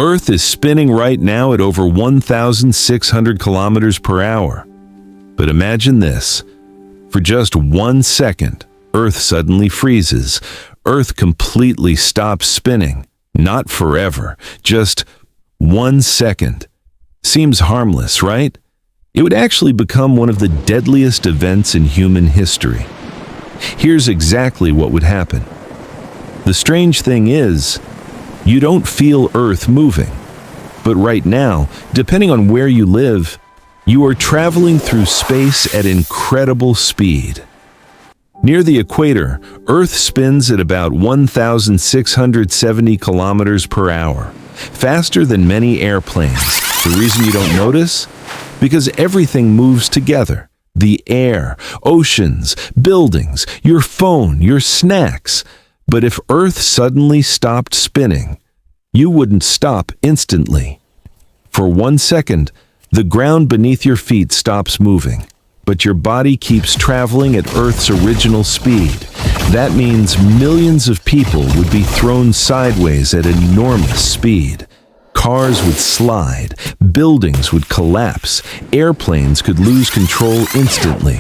Earth is spinning right now at over 1,600 kilometers per hour. But imagine this. For just 1 second, Earth suddenly freezes. Earth completely stops spinning. Not forever, just 1 second. Seems harmless, right? It would actually become one of the deadliest events in human history. Here's exactly what would happen. The strange thing is, you don't feel Earth moving. But right now, depending on where you live, you are traveling through space at incredible speed. Near the equator, Earth spins at about 1,670 kilometers per hour, faster than many airplanes. The reason you don't notice? Because everything moves together. The air, oceans, buildings, your phone, your snacks. But if Earth suddenly stopped spinning, you wouldn't stop instantly. For 1 second, the ground beneath your feet stops moving, but your body keeps traveling at Earth's original speed. That means millions of people would be thrown sideways at enormous speed. Cars would slide, buildings would collapse, airplanes could lose control instantly.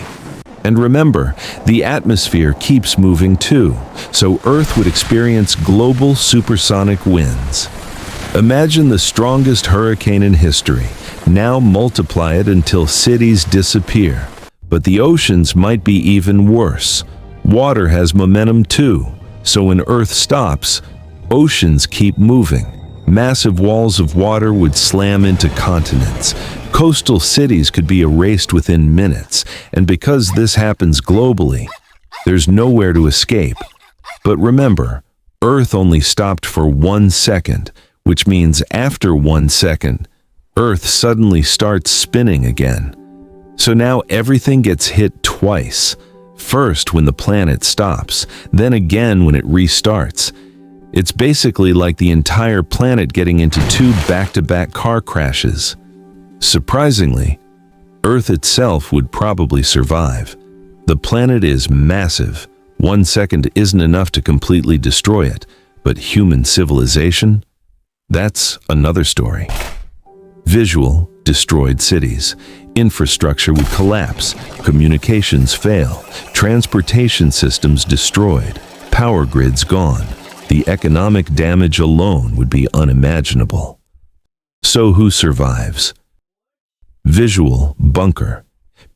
And remember, the atmosphere keeps moving too, so Earth would experience global supersonic winds. Imagine the strongest hurricane in history. Now multiply it until cities disappear. But the oceans might be even worse. Water has momentum too, so when Earth stops, oceans keep moving. Massive walls of water would slam into continents. Coastal cities could be erased within minutes, and because this happens globally, there's nowhere to escape. But remember, Earth only stopped for 1 second, which means after 1 second, Earth suddenly starts spinning again. So now everything gets hit twice. First when the planet stops, then again when it restarts. It's basically like the entire planet getting into 2 back-to-back car crashes. Surprisingly, Earth itself would probably survive. The planet is massive. 1 second isn't enough to completely destroy it, but human civilization? That's another story. Visual, destroyed cities. Infrastructure would collapse. Communications fail. Transportation systems destroyed. Power grids gone. The economic damage alone would be unimaginable. So who survives? Visual, bunker.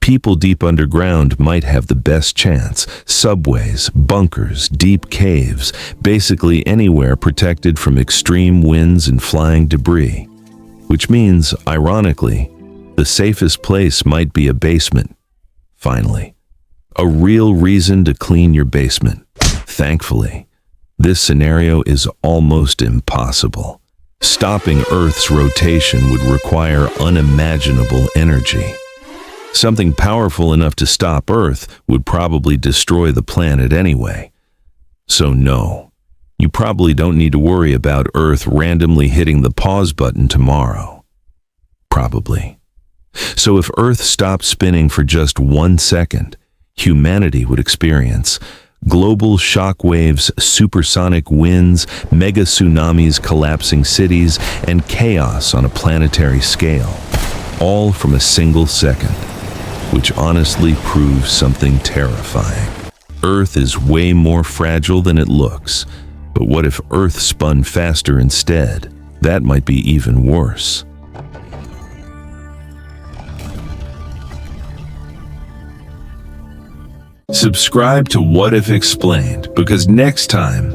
People deep underground might have the best chance. Subways, bunkers, deep caves, basically anywhere protected from extreme winds and flying debris. Which means, ironically, the safest place might be a basement. Finally, a real reason to clean your basement. Thankfully, this scenario is almost impossible. Stopping Earth's rotation would require unimaginable energy. Something powerful enough to stop Earth would probably destroy the planet anyway. So no, you probably don't need to worry about Earth randomly hitting the pause button tomorrow. Probably. So if Earth stopped spinning for just 1 second, humanity would experience global shock waves, supersonic winds, mega tsunamis, collapsing cities, and chaos on a planetary scale, all from a single second, which honestly proves something terrifying. Earth is way more fragile than it looks, but what if Earth spun faster instead? That might be even worse. Subscribe to What If Explained, because next time,